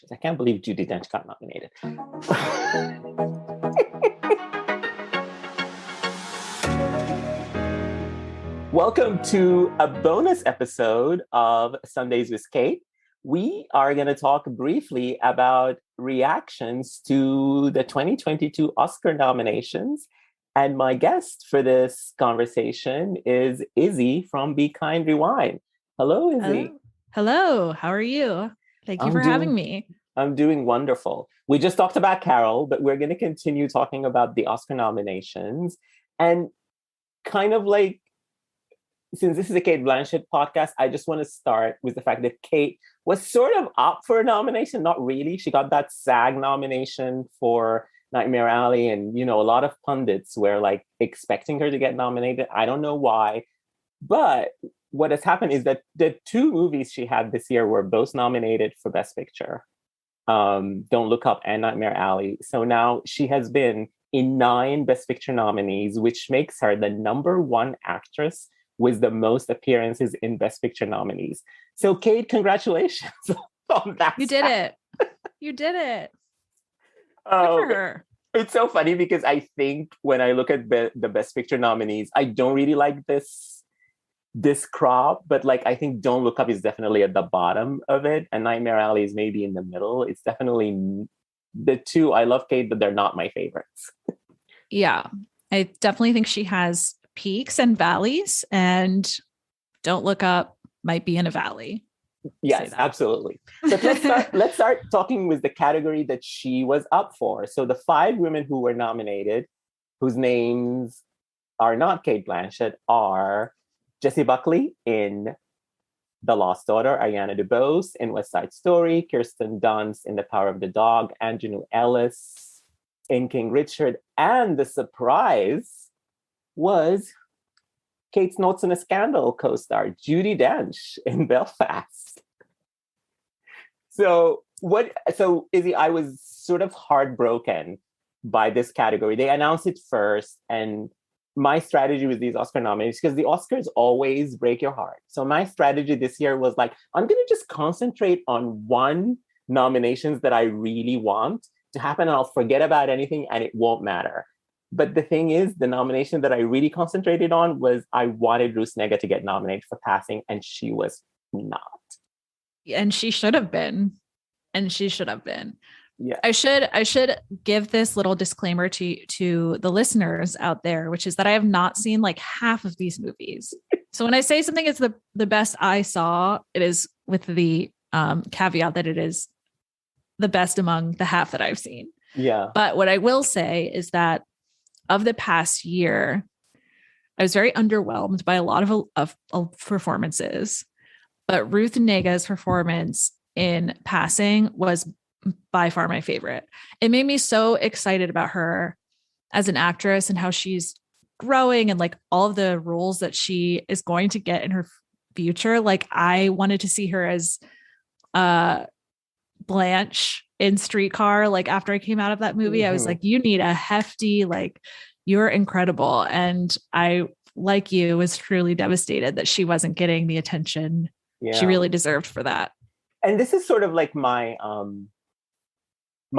nominations. I can't believe Judi Dench got nominated. Welcome to a bonus episode of Sundays with Cate. We are going to talk briefly about reactions to the 2022 Oscar nominations. And my guest for this conversation is Izzy from Be Kind Rewind. Hello, Izzy. Hello. How are you? Thank you for having me. I'm doing wonderful. We just talked about Carol, but we're going to continue talking about the Oscar nominations. And kind of like, since this is a Cate Blanchett podcast, I just want to start with the fact that Cate was sort of up for a nomination. Not really. She got that SAG nomination for Nightmare Alley. And, you know, a lot of pundits were like expecting her to get nominated. I don't know why. But what has happened is that the two movies she had this year were both nominated for Best Picture. Don't Look Up and Nightmare Alley. So now she has been in 9 Best Picture nominees, which makes her the #1 actress with the most appearances in Best Picture nominees. So Cate, congratulations on that. You did it. You did it. Good for her. It's so funny because I think when I look at the Best Picture nominees, I don't really like this crop, but like I think Don't Look Up is definitely at the bottom of it, and Nightmare Alley is maybe in the middle. It's definitely the two. I love Cate, but they're not my favorites. Yeah, I definitely think she has peaks and valleys, and Don't Look Up might be in a valley. Yes, absolutely. But let's start talking with the category that she was up for. So the 5 women who were nominated, whose names are not Cate Blanchett, are Jessie Buckley in The Lost Daughter, Ariana DeBose in West Side Story, Kirsten Dunst in The Power of the Dog, Angelou Ellis in King Richard, and the surprise was Kate's Notes in a Scandal co-star, Judi Dench in Belfast. So Izzy, I was sort of heartbroken by this category. They announced it first, and my strategy with these Oscar nominees, because the Oscars always break your heart. So my strategy this year was like, I'm going to just concentrate on one nominations that I really want to happen, and I'll forget about anything and it won't matter. But the thing is, the nomination that I really concentrated on was I wanted Ruth Negga to get nominated for Passing, and she was not. And she should have been. Yeah. I should give this little disclaimer to the listeners out there, which is that I have not seen like half of these movies. So when I say something is the best I saw, it is with the caveat that it is the best among the half that I've seen. Yeah. But what I will say is that of the past year, I was very underwhelmed by a lot of performances, but Ruth Negga's performance in Passing was by far my favorite. It made me so excited about her as an actress and how she's growing and like all of the roles that she is going to get in her future. Like I wanted to see her as Blanche in Streetcar. Like after I came out of that movie, I was like, you need a hefty, like you're incredible. And I, like you, was truly devastated that she wasn't getting the attention she really deserved for that. And this is sort of like my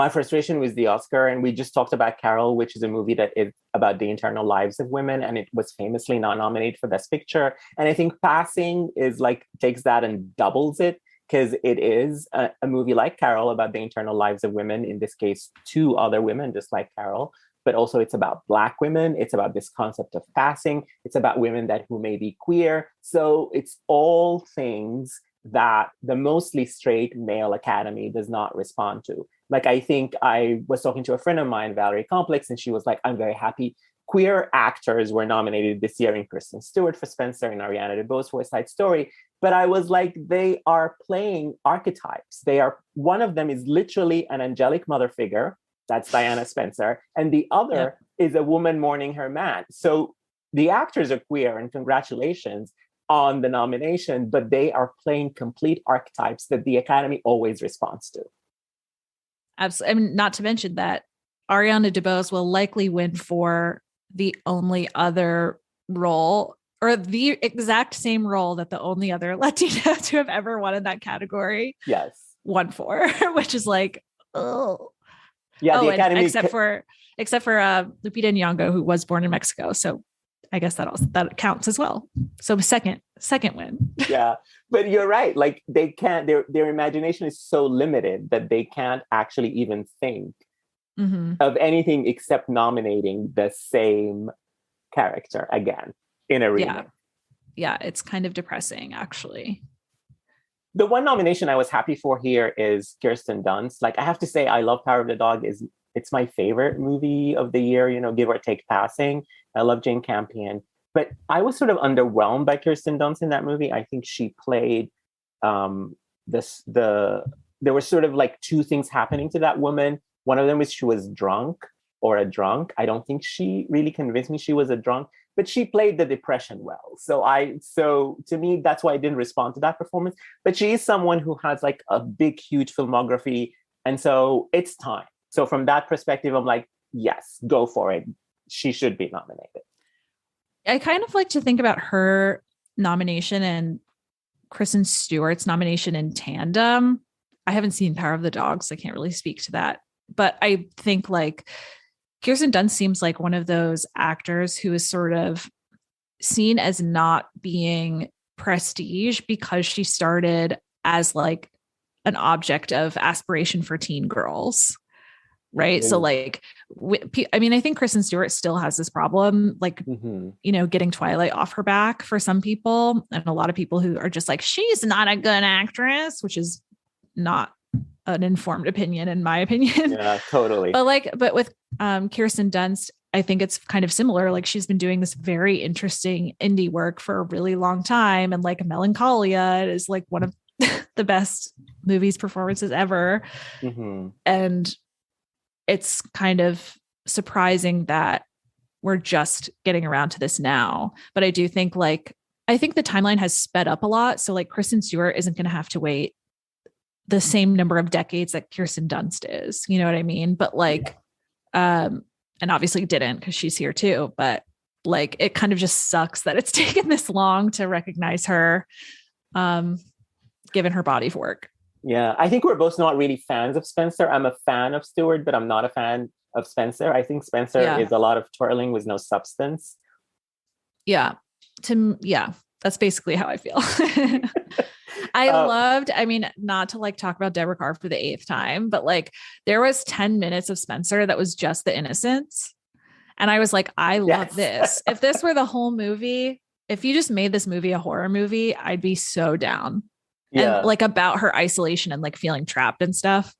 frustration with the Oscar. And we just talked about Carol, which is a movie that is about the internal lives of women, and it was famously not nominated for Best Picture. And I think Passing is like takes that and doubles it, because it is a movie like Carol about the internal lives of women, in this case, 2 other women, just like Carol. But also it's about Black women. It's about this concept of passing. It's about women who may be queer. So it's all things that the mostly straight male Academy does not respond to. Like, I think I was talking to a friend of mine, Valerie Complex, and she was like, I'm very happy queer actors were nominated this year, in Kristen Stewart for Spencer and Ariana DeBose for West Side Story. But I was like, they are playing archetypes. One of them is literally an angelic mother figure. That's Diana Spencer. And the other is a woman mourning her man. So the actors are queer, and congratulations on the nomination, but they are playing complete archetypes that the Academy always responds to. Absolutely. I mean, not to mention that Ariana DeBose will likely win for the only other role, or the exact same role that the only other Latina to have ever won in that category. Yes. won for, which is like, oh. Yeah, the Academy. Except for Lupita Nyong'o, who was born in Mexico. So I guess that counts as well. So second win. Yeah, but you're right. Like they can't. Their imagination is so limited that they can't actually even think of anything except nominating the same character again in a remake. Yeah, it's kind of depressing, actually. The one nomination I was happy for here is Kirsten Dunst. Like I have to say, I love Power of the Dog. It's my favorite movie of the year, give or take passing. I love Jane Campion. But I was sort of underwhelmed by Kirsten Dunst in that movie. I think she played there were sort of like two things happening to that woman. One of them was she was drunk or a drunk. I don't think she really convinced me she was a drunk, but she played the depression well. So to me, that's why I didn't respond to that performance. But she is someone who has like a big, huge filmography. And so it's time. So from that perspective, I'm like, yes, go for it. She should be nominated. I kind of like to think about her nomination and Kristen Stewart's nomination in tandem. I haven't seen Power of the Dog, so I can't really speak to that. But I think like Kirsten Dunst seems like one of those actors who is sort of seen as not being prestige because she started as like an object of aspiration for teen girls. Right. So like, I mean, I think Kristen Stewart still has this problem, like, getting Twilight off her back for some people, and a lot of people who are just like, she's not a good actress, which is not an informed opinion, in my opinion. Yeah, totally. But with Kirsten Dunst, I think it's kind of similar. Like she's been doing this very interesting indie work for a really long time. And like Melancholia is like one of the best movies performances ever. And it's kind of surprising that we're just getting around to this now. But I do think I think the timeline has sped up a lot. So like Kristen Stewart isn't going to have to wait the same number of decades that Kirsten Dunst is, you know what I mean? But and obviously didn't because she's here too, but like, it kind of just sucks that it's taken this long to recognize her, given her body of work. Yeah, I think we're both not really fans of Spencer. I'm a fan of Stewart, but I'm not a fan of Spencer. I think Spencer is a lot of twirling with no substance. Yeah. That's basically how I feel. I mean, not to like talk about Deborah Carr for the 8th time, but like there was 10 minutes of Spencer that was just the innocents. And I was like, I love this. If this were the whole movie, if you just made this movie a horror movie, I'd be so down. Yeah. And like about her isolation and like feeling trapped and stuff.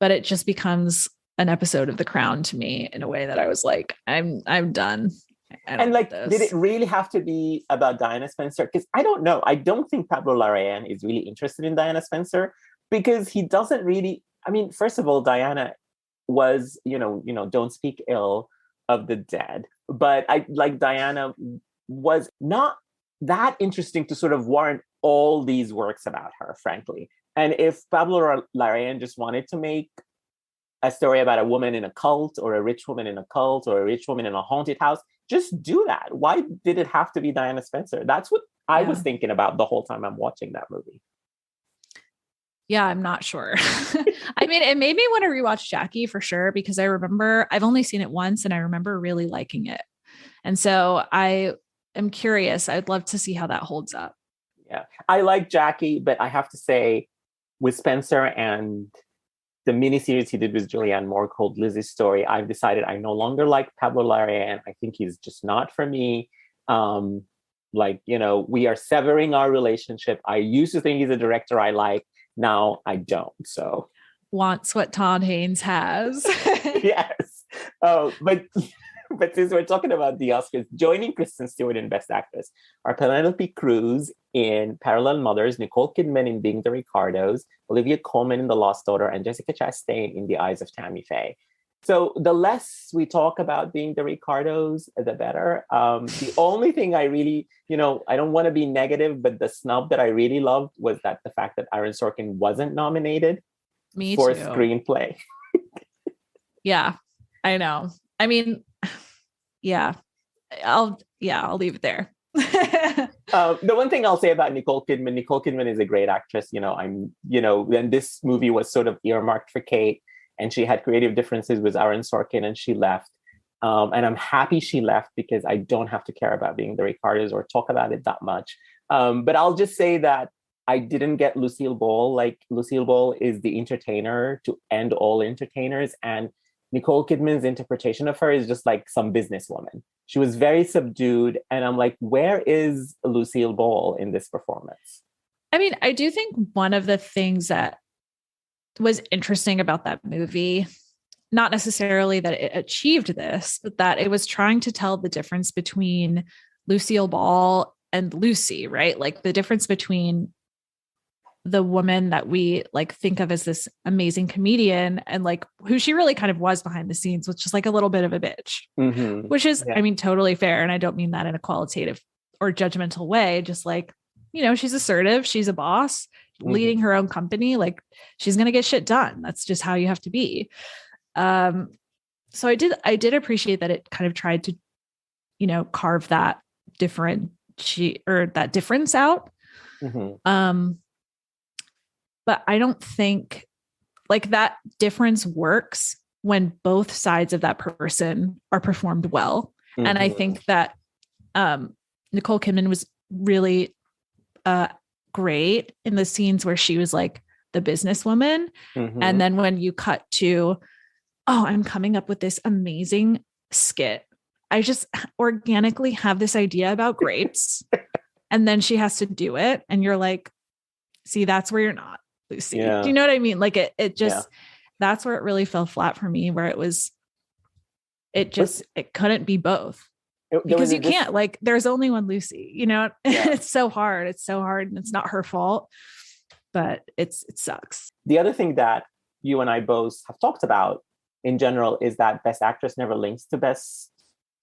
But it just becomes an episode of The Crown to me in a way that I was like, I'm done. And like, did it really have to be about Diana Spencer? Because I don't know. I don't think Pablo Larraín is really interested in Diana Spencer because he doesn't really. I mean, first of all, Diana was, don't speak ill of the dead. But Diana was not that interesting to sort of warrant all these works about her, frankly. And if Pablo Larraín just wanted to make a story about a woman in a cult or a rich woman in a cult or a rich woman in a haunted house, just do that. Why did it have to be Diana Spencer? That's what I was thinking about the whole time I'm watching that movie. Yeah, I'm not sure. I mean, it made me want to rewatch Jackie for sure, because I remember I've only seen it once and I remember really liking it. And so I am curious. I'd love to see how that holds up. Yeah, I like Jackie, but I have to say with Spencer and the miniseries he did with Julianne Moore called Lizzie's Story, I've decided I no longer like Pablo Larraín. I think he's just not for me. We are severing our relationship. I used to think he's a director I like. Now I don't. So wants what Todd Haynes has. Yes. But since we're talking about the Oscars, joining Kristen Stewart in Best Actress are Penelope Cruz in Parallel Mothers, Nicole Kidman in Being the Ricardos, Olivia Colman in The Lost Daughter, and Jessica Chastain in The Eyes of Tammy Faye. So the less we talk about Being the Ricardos, the better. The only thing I really, I don't want to be negative, but the snub that I really loved was that the fact that Aaron Sorkin wasn't nominated for a screenplay. Yeah, I know. I mean, yeah, I'll leave it there. The one thing I'll say about Nicole Kidman is a great actress. When this movie was sort of earmarked for Kate and she had creative differences with Aaron Sorkin and she left. And I'm happy she left because I don't have to care about being the Ricardos or talk about it that much. But I'll just say that I didn't get Lucille Ball. Like, Lucille Ball is the entertainer to end all entertainers. And Nicole Kidman's interpretation of her is just like some businesswoman. She was very subdued. And I'm like, where is Lucille Ball in this performance? I mean, I do think one of the things that was interesting about that movie, not necessarily that it achieved this, but that it was trying to tell the difference between Lucille Ball and Lucy, right? Like the difference between the woman that we like think of as this amazing comedian and like who she really kind of was behind the scenes, which is like a little bit of a bitch, which is, I mean, totally fair. And I don't mean that in a qualitative or judgmental way. Just like, she's assertive. She's a boss leading her own company. Like she's going to get shit done. That's just how you have to be. So I did appreciate that it kind of tried to, carve that that difference out. But I don't think like that difference works when both sides of that person are performed well. And I think that Nicole Kidman was really great in the scenes where she was like the businesswoman. And then when you cut to, I'm coming up with this amazing skit. I just organically have this idea about grapes. And then she has to do it. And you're like, see, that's where you're not. Lucy. Do you know what I mean? Like it just, that's where it really fell flat for me, where it couldn't be both because you can't like, there's only one Lucy, it's so hard. It's so hard and it's not her fault, but it sucks. The other thing that you and I both have talked about in general is that Best Actress never links to Best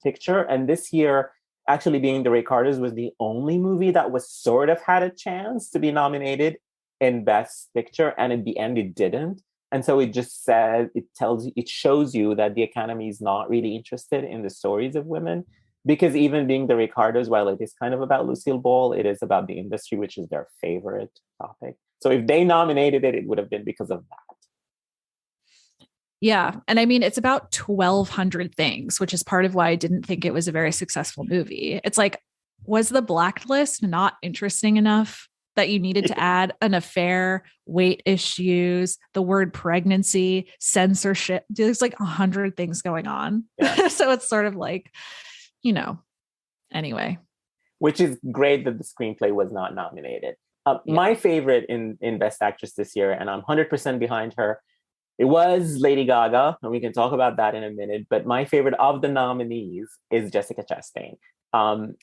Picture. And this year, actually being the Ricardos was the only movie that was sort of had a chance to be nominated in Best Picture, and in the end it didn't. And so it just says, it shows you that the Academy is not really interested in the stories of women, because even being the Ricardos, while it is kind of about Lucille Ball, it is about the industry, which is their favorite topic. So if they nominated it, it would have been because of that. Yeah. And I mean, it's about 1,200 things, which is part of why I didn't think it was a very successful movie. It's like, was the Blacklist not interesting enough that you needed to add an affair, weight issues, the word pregnancy, censorship? There's like 100 things going on. So it's sort of like, anyway. Which is great that the screenplay was not nominated. My favorite in Best Actress this year, and I'm 100% behind her, it was Lady Gaga, and we can talk about that in a minute. But my favorite of the nominees is Jessica Chastain.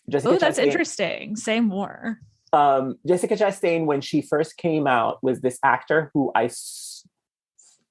That's interesting. Say more. Jessica Chastain, when she first came out, was this actor who I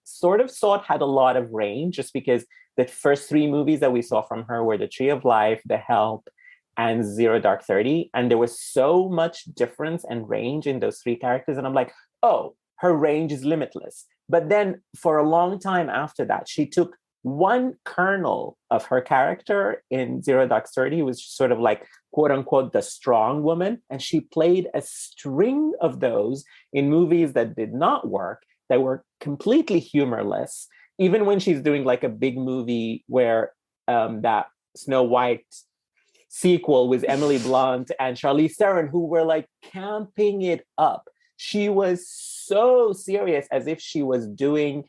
sort of thought had a lot of range, just because the first three movies that we saw from her were The Tree of Life, The Help, and Zero Dark 30. And there was so much difference and range in those three characters. And I'm like, oh, her range is limitless. But then for a long time after that, she took one kernel of her character in Zero Dark 30, was sort of like, quote unquote, the strong woman. And she played a string of those in movies that did not work, that were completely humorless. Even when she's doing like a big movie where that Snow White sequel with Emily Blunt and Charlize Theron, who were like camping it up. She was so serious, as if she was doing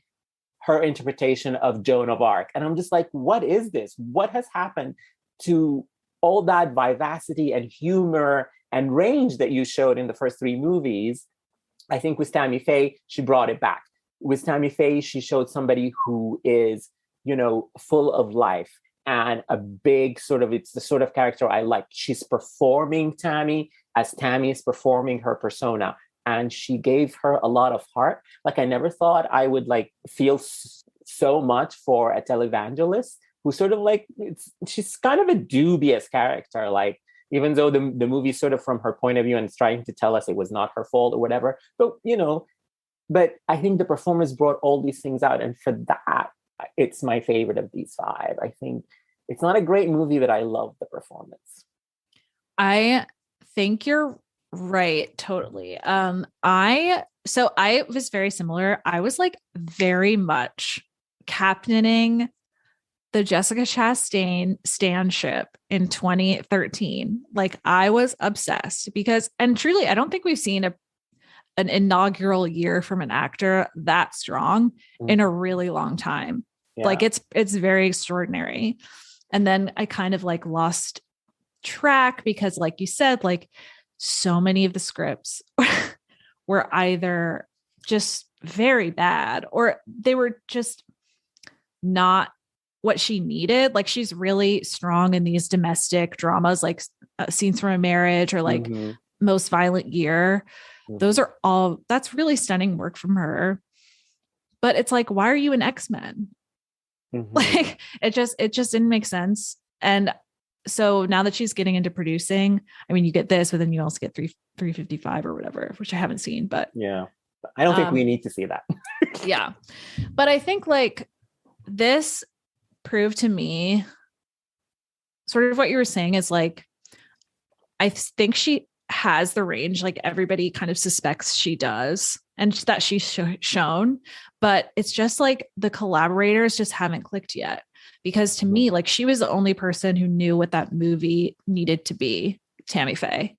her interpretation of Joan of Arc. And I'm just like, what is this? What has happened to all that vivacity and humor and range that you showed in the first three movies? I think with Tammy Faye, she brought it back. With Tammy Faye, she showed somebody who is, full of life and a big it's the sort of character I like. She's performing Tammy as Tammy is performing her persona. And she gave her a lot of heart. Like, I never thought I would feel so much for a televangelist who sort of she's kind of a dubious character. Like, even though the movie sort of from her point of view and it's trying to tell us it was not her fault or whatever. But I think the performance brought all these things out. And for that, it's my favorite of these five. I think it's not a great movie, but I love the performance. I think you're right. Totally. So I was very similar. I was like very much captaining the Jessica Chastain stan ship in 2013. Like I was obsessed because, and truly, I don't think we've seen an inaugural year from an actor that strong in a really long time. Yeah. Like it's very extraordinary. And then I kind of like lost track because like you said, like so many of the scripts were either just very bad or they were just not what she needed. Like she's really strong in these domestic dramas, like Scenes from a Marriage or like Most Violent Year. Those are all, that's really stunning work from her. But it's like, why are you an X-Men? Like it just didn't make sense. And so now that she's getting into producing, I mean, you get this, but then you also get 355 or whatever, which I haven't seen, but yeah, I don't think we need to see that. Yeah. But I think like this proved to me sort of what you were saying is like, I think she has the range, like everybody kind of suspects she does and that she's shown, but it's just like the collaborators just haven't clicked yet. Because to me, like she was the only person who knew what that movie needed to be, Tammy Faye.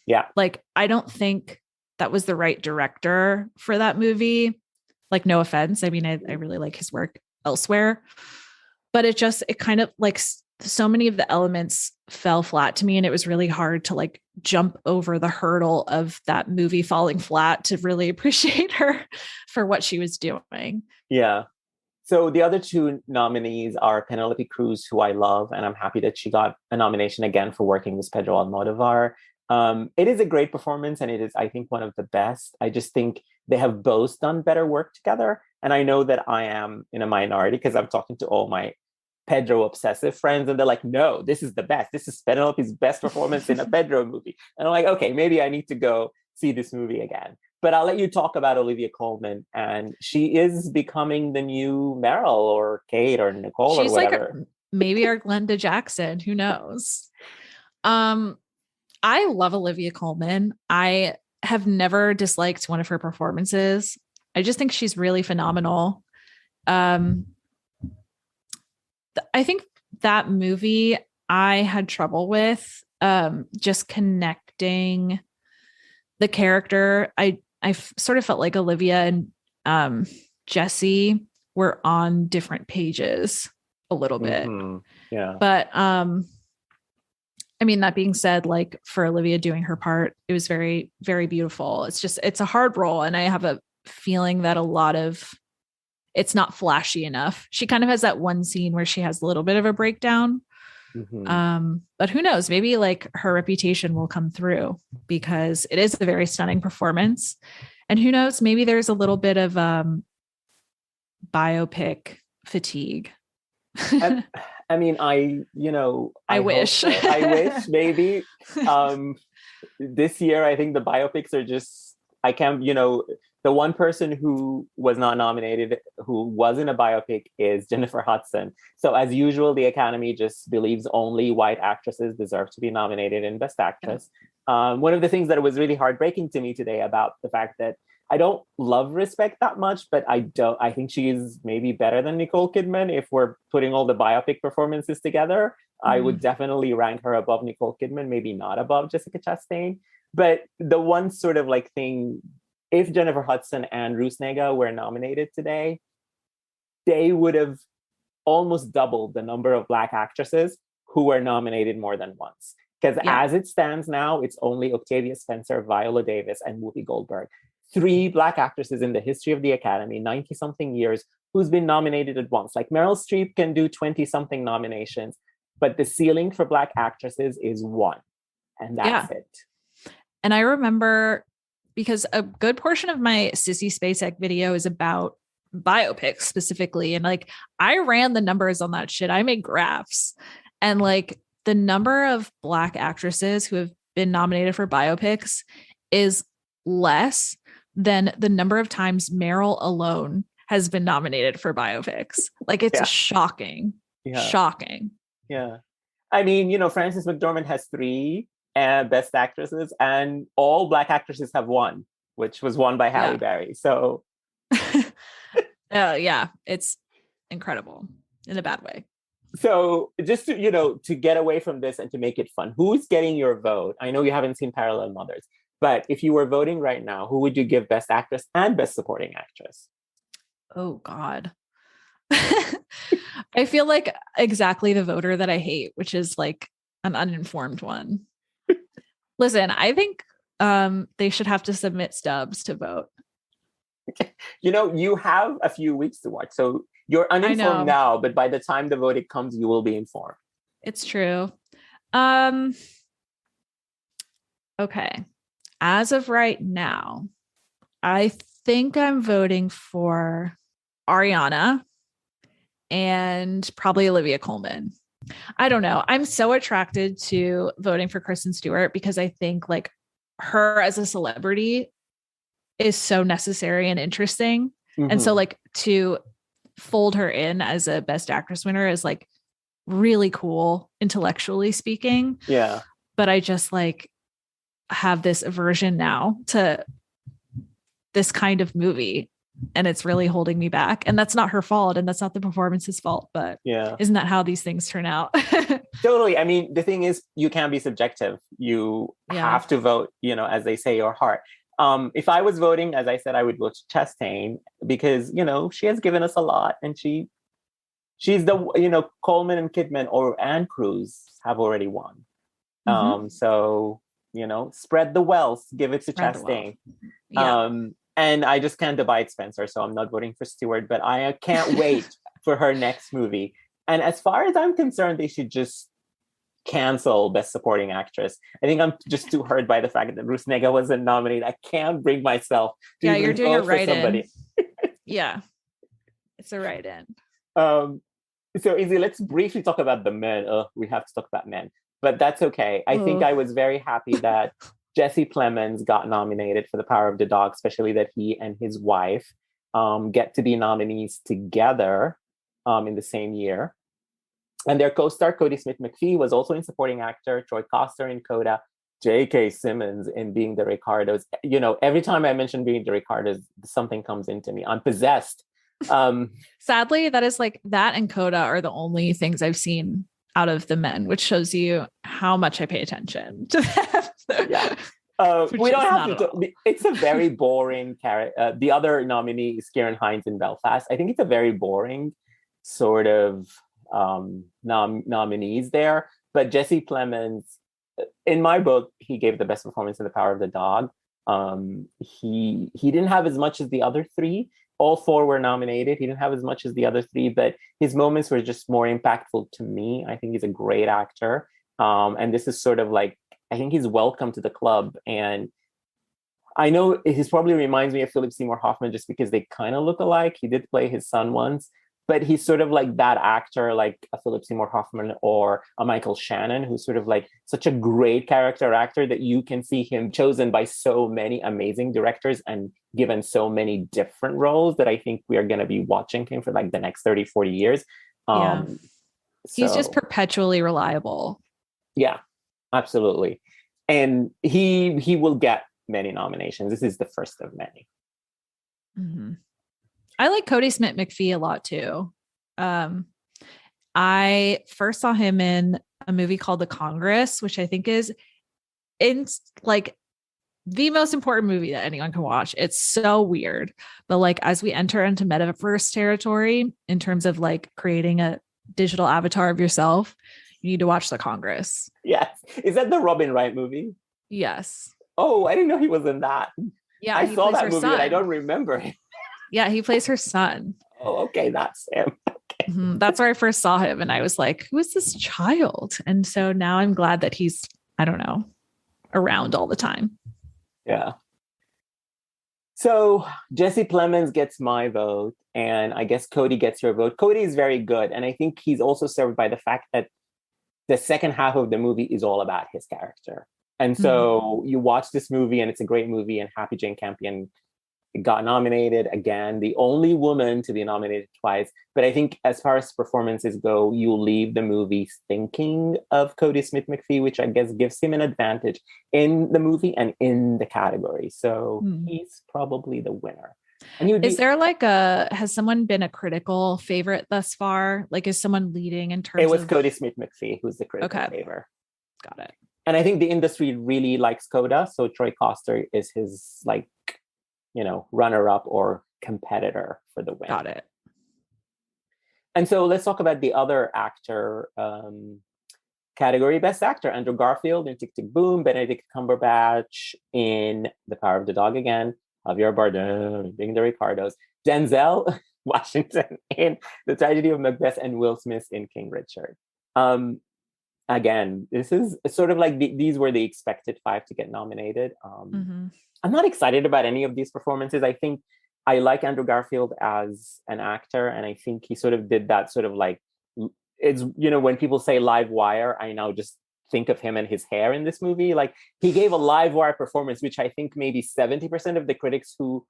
Yeah. Like, I don't think that was the right director for that movie. Like, no offense. I mean, I really like his work elsewhere, but it kind of like so many of the elements fell flat to me. And it was really hard to like jump over the hurdle of that movie falling flat to really appreciate her for what she was doing. Yeah. So the other two nominees are Penelope Cruz, who I love, and I'm happy that she got a nomination again for working with Pedro Almodovar. It is a great performance, and it is, I think, one of the best. I just think they have both done better work together. And I know that I am in a minority because I'm talking to all my Pedro obsessive friends, and they're like, no, this is the best. This is Penelope's best performance in a Pedro movie. And I'm like, okay, maybe I need to go see this movie again. But I'll let you talk about Olivia Colman, and she is becoming the new Meryl or Kate or Nicole or whatever. Like maybe our Glenda Jackson, who knows? I love Olivia Colman. I have never disliked one of her performances. I just think she's really phenomenal. I think that movie I had trouble with just connecting the character. I sort of felt like Olivia and Jesse were on different pages a little bit. Yeah. But I mean, that being said, like for Olivia doing her part, it was very, very beautiful. It's a hard role. And I have a feeling that it's not flashy enough. She kind of has that one scene where she has a little bit of a breakdown. But who knows, maybe like her reputation will come through because it is a very stunning performance. And who knows, maybe there's a little bit of biopic fatigue. I mean, I wish. I wish maybe this year, I think the biopics are just, I can't, the one person who was not nominated, who was in a biopic, is Jennifer Hudson. So as usual, the Academy just believes only white actresses deserve to be nominated in Best Actress. Yeah. One of the things that was really heartbreaking to me today about the fact that I don't love Respect that much, but I think she is maybe better than Nicole Kidman. If we're putting all the biopic performances together, I would definitely rank her above Nicole Kidman, maybe not above Jessica Chastain. But the one sort of like thing, if Jennifer Hudson and Ruth Negga were nominated today, they would have almost doubled the number of Black actresses who were nominated more than once. Because as it stands now, it's only Octavia Spencer, Viola Davis, and Whoopi Goldberg. 3 Black actresses in the history of the Academy, 90-something years, who's been nominated at once. Like Meryl Streep can do 20-something nominations, but the ceiling for Black actresses is 1. And that's it. And I remember, because a good portion of my Sissy Spacek video is about biopics specifically. And like, I ran the numbers on that shit. I made graphs. And like the number of Black actresses who have been nominated for biopics is less than the number of times Meryl alone has been nominated for biopics. Like it's shocking. Shocking. Yeah. I mean, Frances McDormand has 3. and Best Actresses, and all Black actresses have won, which was won by Halle Berry. So, yeah, it's incredible in a bad way. So just to get away from this and to make it fun, who's getting your vote? I know you haven't seen Parallel Mothers, but if you were voting right now, who would you give Best Actress and Best Supporting Actress? Oh, God. I feel like exactly the voter that I hate, which is like an uninformed one. Listen, I think they should have to submit stubs to vote. You have a few weeks to watch, so you're uninformed now, but by the time the voting comes, you will be informed. It's true. Okay. As of right now, I think I'm voting for Ariana and probably Olivia Colman. I don't know. I'm so attracted to voting for Kristen Stewart because I think like her as a celebrity is so necessary and interesting. Mm-hmm. And so like to fold her in as a Best Actress winner is like really cool, intellectually speaking. Yeah. But I just like have this aversion now to this kind of movie. And it's really holding me back. And that's not her fault. And that's not the performance's fault. But isn't that how these things turn out? Totally. I mean, the thing is, you can't be subjective. You have to vote, as they say, your heart. If I was voting, as I said, I would vote Chastain because, she has given us a lot. And she's the, Coleman and Kidman and Cruz have already won. Mm-hmm. So, spread the wealth, give it to Chastain. Yeah. And I just can't abide Spencer, so I'm not voting for Stewart, but I can't wait for her next movie. And as far as I'm concerned, they should just cancel Best Supporting Actress. I think I'm just too hurt by the fact that Ruth Negga wasn't nominated. I can't bring myself to you're doing vote a write-in. Yeah. It's a write-in. So Izzy, let's briefly talk about the men. We have to talk about men, but that's okay. I think I was very happy that Jesse Plemons got nominated for The Power of the Dog, especially that he and his wife get to be nominees together in the same year. And their co-star, Cody Smith-McPhee, was also in Supporting Actor, Troy Koster in Coda, J.K. Simmons in Being the Ricardos. Every time I mention Being the Ricardos, something comes into me. I'm possessed. Sadly, that is like that and Coda are the only things I've seen out of the men, which shows you how much I pay attention to them. Yeah. We don't have to. It's a very boring character. The other nominee is Garen Hines in Belfast. I think it's a very boring sort of nominees there. But Jesse Plemons, in my book, he gave the best performance in The Power of the Dog. He didn't have as much as the other three. All four were nominated. He didn't have as much as the other three, but his moments were just more impactful to me. I think he's a great actor. And this is sort of like, I think he's welcome to the club. And I know he probably reminds me of Philip Seymour Hoffman just because they kind of look alike. He did play his son once, but he's sort of like that actor, like a Philip Seymour Hoffman or a Michael Shannon, who's sort of like such a great character actor that you can see him chosen by so many amazing directors and given so many different roles that I think we are going to be watching him for like the next 30, 40 years. He's just perpetually reliable. Yeah, absolutely. And he will get many nominations. This is the first of many. Mm-hmm. I like Cody Smith-McPhee a lot too. I first saw him in a movie called The Congress, which I think is in like the most important movie that anyone can watch. It's so weird. But like, as we enter into metaverse territory in terms of like creating a digital avatar of yourself, you need to watch The Congress. Yes. Is that the Robin Wright movie? Yes. Oh, I didn't know he was in that. Yeah. I saw that movie and I don't remember him. Yeah, he plays her son. Oh, okay. That's him. Okay. Mm-hmm. That's where I first saw him. And I was like, who is this child? And so now I'm glad that he's, I don't know, around all the time. Yeah. So Jesse Plemons gets my vote. And I guess Cody gets your vote. Cody is very good. And I think he's also served by the fact that the second half of the movie is all about his character. And so you watch this movie and it's a great movie and Happy Jane Campion got nominated again, the only woman to be nominated twice. But I think as far as performances go, you leave the movie thinking of Cody Smith-McPhee, which I guess gives him an advantage in the movie and in the category. So he's probably the winner. And is there has someone been a critical favorite thus far? Like, is someone leading in terms of? It was Cody Smith-McPhee who's the critical favorite. Got it. And I think the industry really likes Coda. So Troy Koster is his runner-up or competitor for the win. Got it. And so let's talk about the other actor category. Best Actor: Andrew Garfield in Tick, Tick, Boom, Benedict Cumberbatch in The Power of the Dog again, Javier Bardem being the Ricardos, Denzel Washington in The Tragedy of Macbeth, and Will Smith in King Richard. Again, this is sort of like these were the expected 5 to get nominated. I'm not excited about any of these performances. I think I like Andrew Garfield as an actor, and I think he sort of did that sort of like, it's, when people say live wire, I now just think of him and his hair in this movie. Like, he gave a live wire performance, which I think maybe 70% of the critics who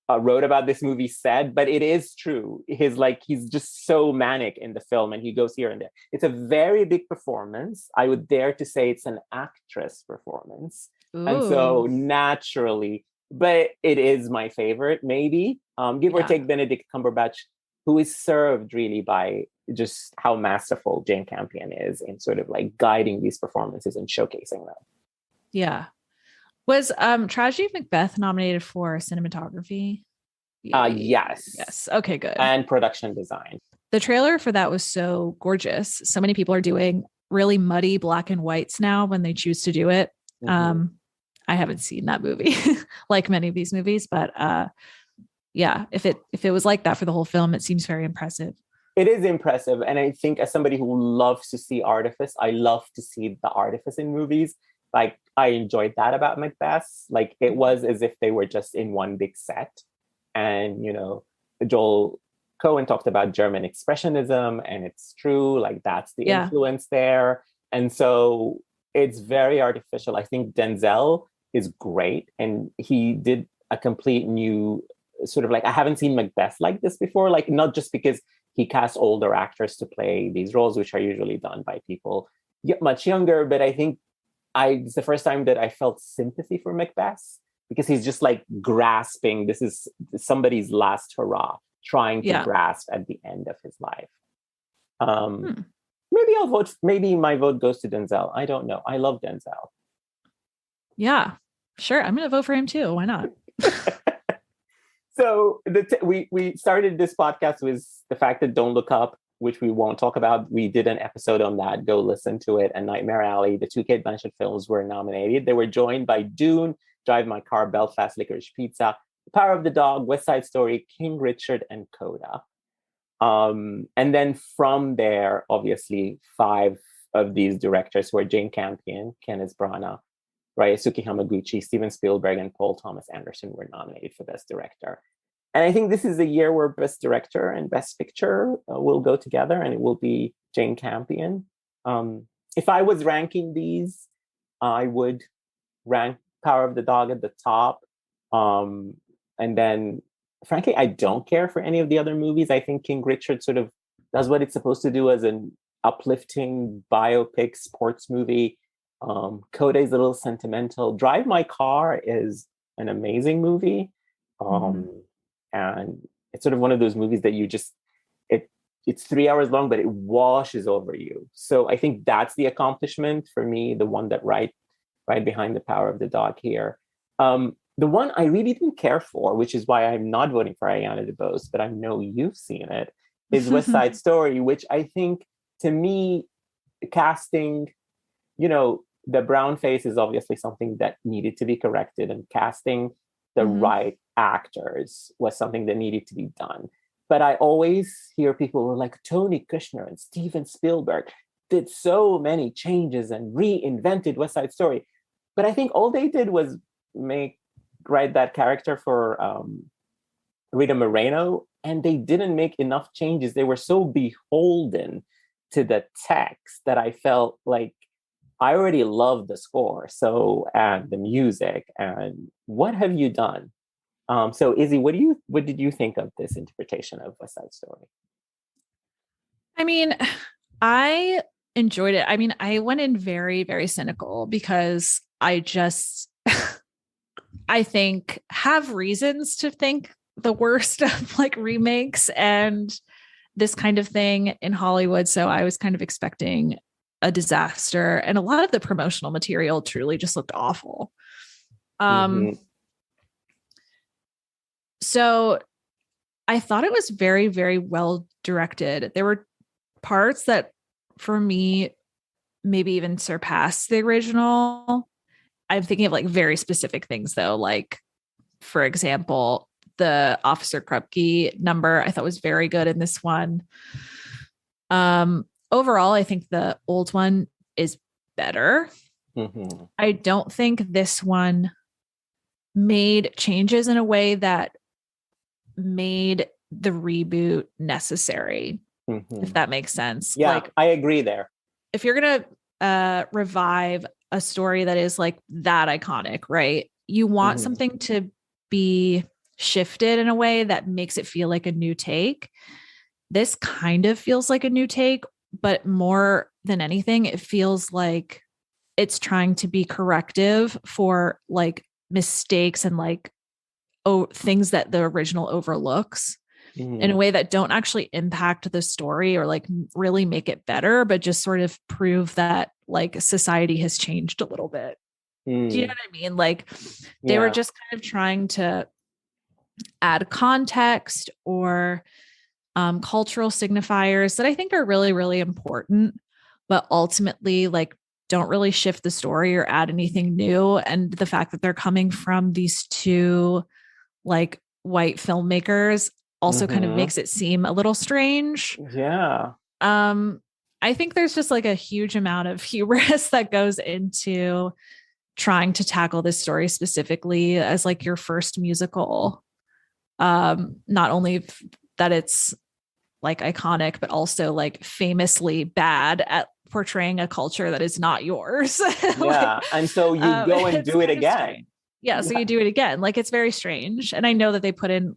wrote about this movie said, but it is true. He's just so manic in the film, and he goes here and there. It's a very big performance. I would dare to say it's an actress performance. Ooh. And so naturally, but it is my favorite, maybe. Give or take Benedict Cumberbatch, who is served really by just how masterful Jane Campion is in sort of like guiding these performances and showcasing them. Yeah. Was Tragedy of Macbeth nominated for cinematography? Yes. Yes. Okay, good. And production design. The trailer for that was so gorgeous. So many people are doing really muddy black and whites now when they choose to do it. I haven't seen that movie like many of these movies, but if it was like that for the whole film, it seems very impressive. It is impressive. And I think as somebody who loves to see artifice, I love to see the artifice in movies. Like, I enjoyed that about Macbeth. Like, it was as if they were just in one big set. And, Joel Cohen talked about German expressionism, and it's true. Like, that's the influence there. And so it's very artificial. I think Denzel is great. And he did a complete new sort of like, I haven't seen Macbeth like this before. Like, not just because he cast older actors to play these roles, which are usually done by people much younger, but I think it's the first time that I felt sympathy for Macbeth, because he's just like grasping. This is somebody's last hurrah, trying to grasp at the end of his life. Maybe I'll vote. Maybe my vote goes to Denzel. I don't know. I love Denzel. Yeah, sure. I'm going to vote for him too. Why not? So we started this podcast with the fact that Don't Look Up, which we won't talk about. We did an episode on that. Go listen to it. And Nightmare Alley, the 2 Cate Blanchett films, were nominated. They were joined by Dune, Drive My Car, Belfast, Licorice Pizza, The Power of the Dog, West Side Story, King Richard, and Coda. And then from there, obviously, 5 of these directors who are Jane Campion, Kenneth Branagh, Ryosuke Hamaguchi, Steven Spielberg, and Paul Thomas Anderson were nominated for Best Director. And I think this is a year where Best Director and Best Picture will go together, and it will be Jane Campion. If I was ranking these, I would rank Power of the Dog at the top. And then, frankly, I don't care for any of the other movies. I think King Richard sort of does what it's supposed to do as an uplifting biopic sports movie. Coda is a little sentimental. Drive My Car is an amazing movie. And it's sort of one of those movies that you just, it's 3 hours long, but it washes over you. So I think that's the accomplishment for me, the one that right behind The Power of the Dog here. The one I really didn't care for, which is why I'm not voting for Ayanna DeBose, but I know you've seen it, is West Side Story, which I think, to me, casting, the brown face is obviously something that needed to be corrected, and casting the right actors was something that needed to be done. But I always hear people were like, Tony Kushner and Steven Spielberg did so many changes and reinvented West Side Story. But I think all they did was write that character for Rita Moreno, and they didn't make enough changes. They were so beholden to the text that I felt like I already love the score, and the music, and what have you done? So Izzy, what did you think of this interpretation of West Side Story? I mean, I enjoyed it. I mean, I went in very, very cynical because I just, I think, have reasons to think the worst of like remakes and this kind of thing in Hollywood. So I was kind of expecting a disaster. And a lot of the promotional material truly just looked awful. Mhm. So I thought it was very, very well directed. There were parts that for me maybe even surpassed the original. I'm thinking of like very specific things though, like for example, the Officer Krupke number I thought was very good in this one. Overall, I think the old one is better. Mhm. I don't think this one made changes in a way that made the reboot necessary, if Mhm. that makes sense. Yeah, Like I agree there. if you're going to revive a story that is like that iconic, right? You want Mhm. something to be shifted in a way that makes it feel like a new take. This kind of feels like a new take, but more than anything, it feels like it's trying to be corrective for like mistakes and like things that the original overlooks in a Mhm. way that don't actually impact the story or like really make it better, but just sort of prove that like society has changed a little bit. Do you know Mm. what I mean? Like they were Yeah. just kind of trying to add context or cultural signifiers that I think are really, really important, but ultimately like don't really shift the story or add anything new. And the fact that they're coming from these two like white filmmakers also kind of Mhm. makes it seem a little strange. Yeah. Um, I think there's just like a huge amount of hubris that goes into trying to tackle this story specifically as like your first musical. Not only that it's like iconic, but also like famously bad at portraying a culture that is not yours. Like, Yeah. And so you go and it's do it kind of again. strange. Yeah, so Yeah. you do it again. Like it's very strange. And I know that they put in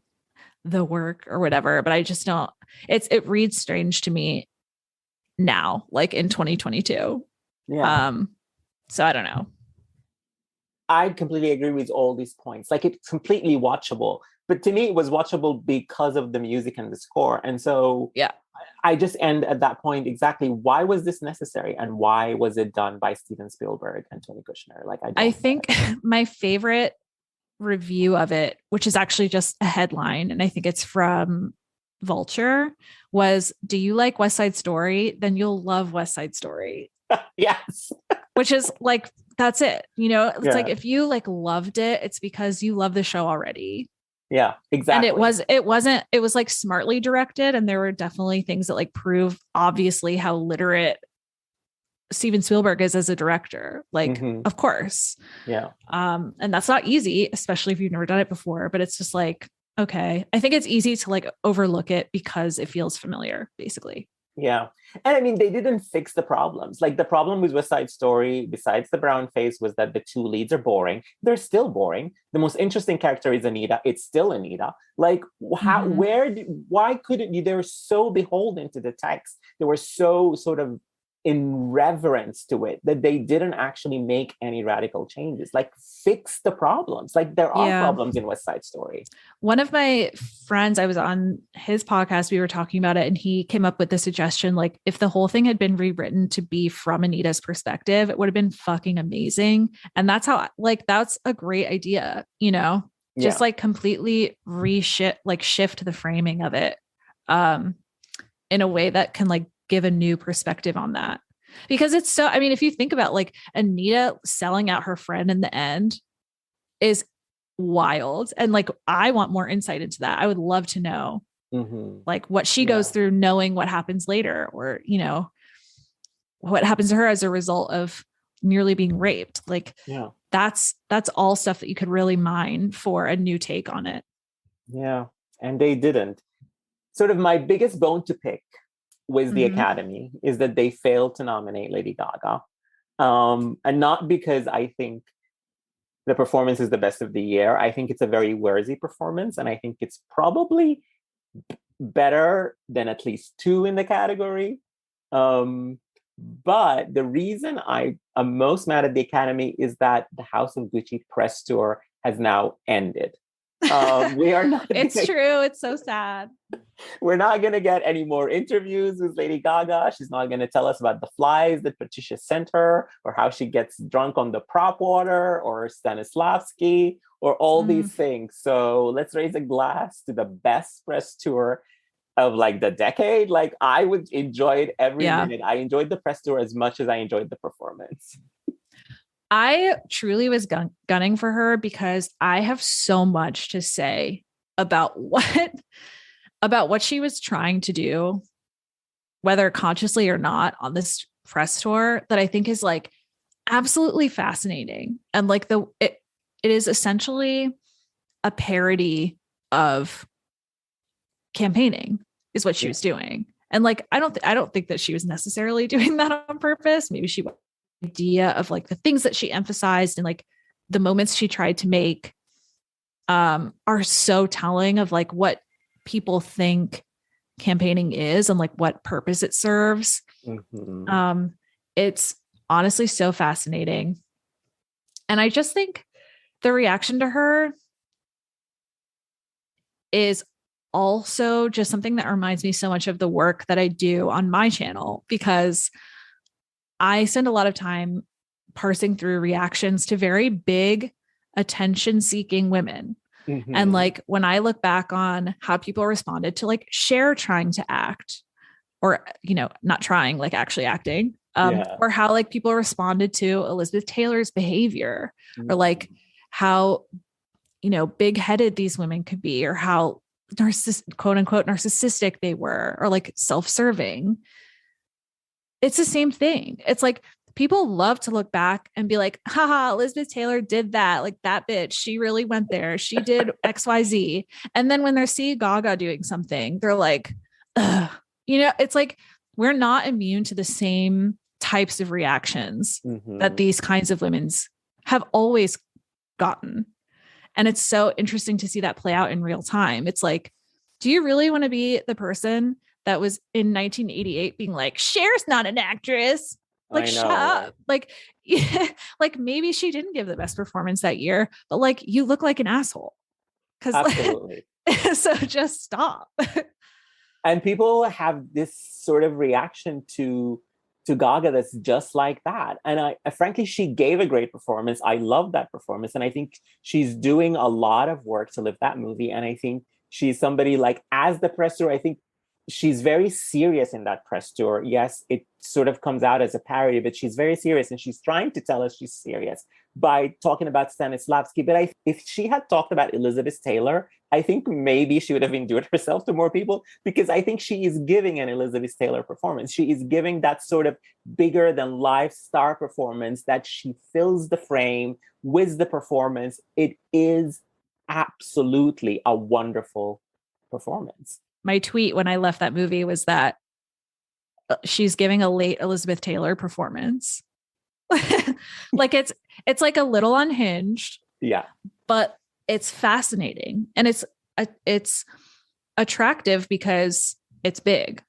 the work or whatever, but I just don't, it reads strange to me now, like in 2022. Yeah. Um, so I don't know. I completely agree with all these points. Like it's completely watchable. But to me, it was watchable because of the music and the score. And so Yeah. I just end at that point exactly why was this necessary and why was it done by Steven Spielberg and Tony Kushner? Like I I don't get think my favorite review of it, which is actually just a headline, and I think it's from Vulture, was do you like West Side Story? Then you'll love West Side Story. it. Yes. Which is like that's it. You know, it's like Yeah. if you like loved it, it's because you love the show already. Yeah, And exactly. it was like smartly directed, and there were definitely things that like prove obviously how literate Steven Spielberg is as a director. Like, Hmm. of course. Yeah. And that's not easy, especially if you've never done it before, but it's just like, okay. I think it's easy to like overlook it because it feels familiar, basically. Yeah. And I mean, they didn't fix the problems. Like the problem with West Side Story, besides the brown face, was that the two leads are boring. They're still boring. The most interesting character is Anita. It's still Anita. Like, how, Mm-hmm. why couldn't you? They were so beholden to the text. They were so sort of in reverence to it that they didn't actually make any radical changes. Like, fix the problems. Like, there are Yeah. problems in West Side Story. One of my friends, I was on his podcast, we were talking about it, and he came up with the suggestion like, if the whole thing had been rewritten to be from Anita's perspective, it would have been fucking amazing. And that's how, like, that's a great idea, you know, just Yeah. like completely shift the framing of it um, in a way that can like give a new perspective on that. Because it's so, I mean, if you think about like Anita selling out her friend in the end is wild. And like, I want more insight into that. I would love to know Hmm. like what she goes Yeah. through, knowing what happens later, or, you know, what happens to her as a result of nearly being raped. Like Yeah. that's all stuff that you could really mine for a new take on it. Yeah. And they didn't. Sort of my biggest bone to pick with the Mm-hmm. Academy is that they failed to nominate Lady Gaga. And not because I think the performance is the best of the year. I think it's a very worthy performance, and I think it's probably better than at least two in the category. But the reason I am most mad at the Academy is that the House of Gucci press tour has now ended. We are not. It's true. It's so sad. We're not going to get any more interviews with Lady Gaga. She's not going to tell us about the flies that Patricia sent her, or how she gets drunk on the prop water, or Stanislavski, or all these things. So let's raise a glass to the best press tour of like the decade. Like, I would enjoy it every minute. I enjoyed the press tour as much as I enjoyed the performance. I truly was gunning for her because I have so much to say about what she was trying to do, whether consciously or not, on this press tour, that I think is like absolutely fascinating. And like it is essentially a parody of campaigning is what she was doing. And like, I don't think that she was necessarily doing that on purpose. Maybe she idea of like the things that she emphasized and like the moments she tried to make are so telling of like what people think campaigning is and like what purpose it serves. It's honestly so fascinating. And I just think the reaction to her is also just something that reminds me so much of the work that I do on my channel, because I spend a lot of time parsing through reactions to very big attention-seeking women. And like, when I look back on how people responded to like Cher trying to act, or, you know, not trying, like actually acting, or how like people responded to Elizabeth Taylor's behavior, or like how, you know, big-headed these women could be, or how quote unquote narcissistic they were, or like self-serving. It's the same thing. It's like people love to look back and be like, haha, Elizabeth Taylor did that. Like, that bitch, she really went there. She did XYZ. And then when they see Gaga doing something, they're like, ugh. You know, it's like, we're not immune to the same types of reactions that these kinds of women's have always gotten. And it's so interesting to see that play out in real time. It's like, do you really want to be the person that was in 1988 being like, Cher's not an actress? Like, shut up. Like, yeah, like maybe she didn't give the best performance that year, but like, you look like an asshole. Absolutely. Like, so just stop. And people have this sort of reaction to Gaga that's just like that. And I frankly, she gave a great performance. I love that performance. And I think she's doing a lot of work to live that movie. And I think she's somebody like, as the press tour, I think she's very serious in that press tour. Yes, it sort of comes out as a parody, but she's very serious, and she's trying to tell us she's serious by talking about Stanislavski. But if she had talked about Elizabeth Taylor, I think maybe she would have endeared herself to more people, because I think she is giving an Elizabeth Taylor performance. She is giving that sort of bigger than life star performance, that she fills the frame with the performance. It is absolutely a wonderful performance. My tweet when I left that movie was that she's giving a late Elizabeth Taylor performance. Like, it's like a little unhinged. Yeah. But it's fascinating, and it's attractive because it's big,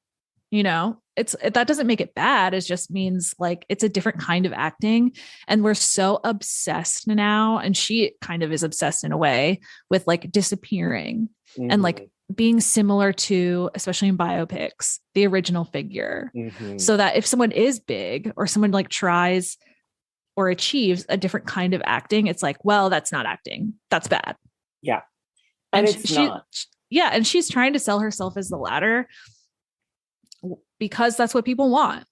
you know. That doesn't make it bad. It just means like it's a different kind of acting, and we're so obsessed now, and she kind of is obsessed in a way with like disappearing and like being similar to, especially in biopics, the original figure. So that if someone is big, or someone like tries or achieves a different kind of acting, it's like, well, that's not acting. That's bad. Yeah. And it's not. Yeah. And she's trying to sell herself as the latter because that's what people want.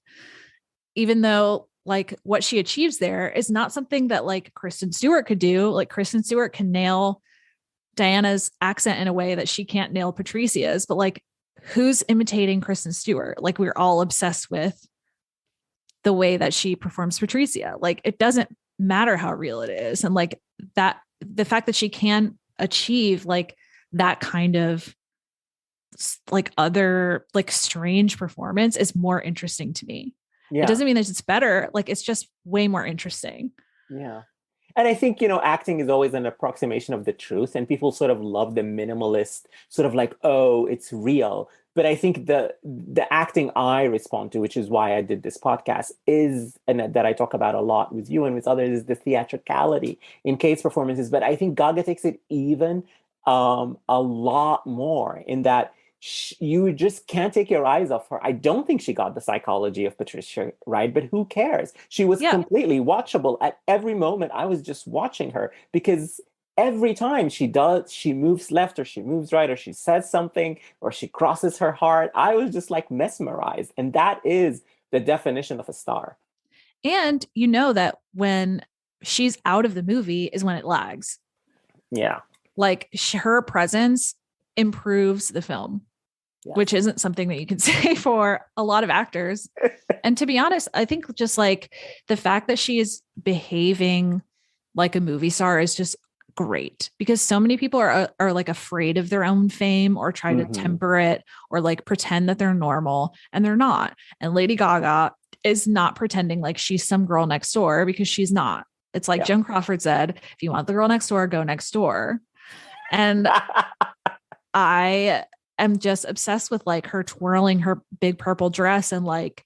Even though like what she achieves there is not something that like Kristen Stewart could do. Like, Kristen Stewart can nail Diana's accent in a way that she can't nail Patricia's, but like, who's imitating Kristen Stewart? Like, we're all obsessed with the way that she performs Patricia. Like, it doesn't matter how real it is. And like that, the fact that she can achieve like that kind of like other like strange performance is more interesting to me. Yeah. It doesn't mean that it's better. Like, it's just way more interesting. Yeah. And I think, acting is always an approximation of the truth, and people sort of love the minimalist, sort of like, oh, it's real. But I think the acting I respond to, which is why I did this podcast, is, and that I talk about a lot with you and with others, is the theatricality in Kate's performances. But I think Gaga takes it even a lot more in that you just can't take your eyes off her. I don't think she got the psychology of Patricia right, but who cares? She was completely watchable at every moment. I was just watching her because every time she moves left or she moves right or she says something or she crosses her heart, I was just like mesmerized. And that is the definition of a star. And you know that when she's out of the movie is when it lags. Yeah. Like her presence improves the film, which isn't something that you can say for a lot of actors. And to be honest, I think just like the fact that she is behaving like a movie star is just great, because so many people are like afraid of their own fame or try to temper it or like pretend that they're normal, and they're not. And Lady Gaga is not pretending like she's some girl next door, because she's not. It's like Joan Crawford said, if you want the girl next door, go next door. And I am just obsessed with like her twirling her big purple dress and like,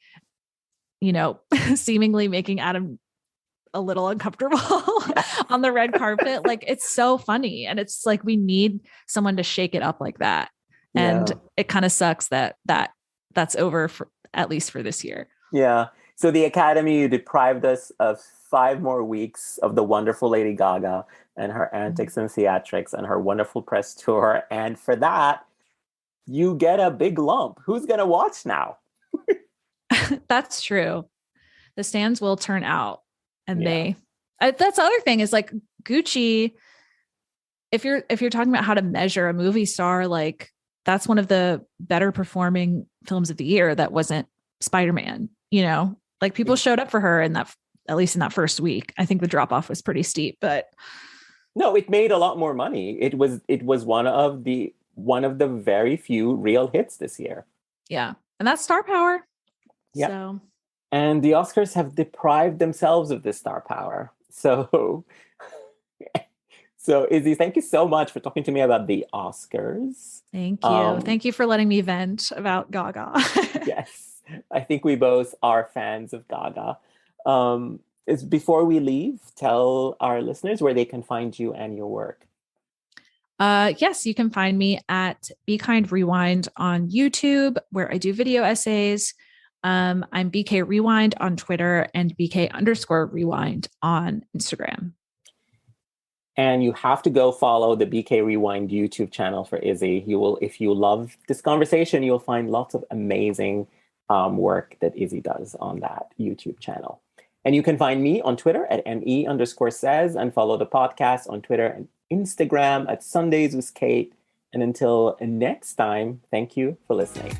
seemingly making Adam a little uncomfortable on the red carpet. Like, it's so funny. And it's like, we need someone to shake it up like that. And it kind of sucks that's over for at least for this year. Yeah. So the Academy deprived us of 5 more weeks of the wonderful Lady Gaga and her antics and theatrics and her wonderful press tour. And for that, you get a big lump. Who's going to watch now? That's true. The stands will turn out, and that's the other thing is like Gucci. If you're talking about how to measure a movie star, like that's one of the better performing films of the year. That wasn't Spider-Man, like people showed up for her in that, at least in that first week. I think the drop off was pretty steep, but no, it made a lot more money. It was one of the very few real hits this year. Yeah. And that's star power. Yeah. So. And the Oscars have deprived themselves of this star power. So Izzy, thank you so much for talking to me about the Oscars. Thank you. Thank you for letting me vent about Gaga. Yes. I think we both are fans of Gaga. Before we leave, tell our listeners where they can find you and your work. Yes, you can find me at Be Kind Rewind on YouTube, where I do video essays. I'm BK Rewind on Twitter and BK_Rewind on Instagram. And you have to go follow the BK Rewind YouTube channel for Izzy. If you love this conversation, you'll find lots of amazing work that Izzy does on that YouTube channel. And you can find me on Twitter at ME_says, and follow the podcast on Twitter and Instagram at Sundays with Kate. And until next time, thank you for listening.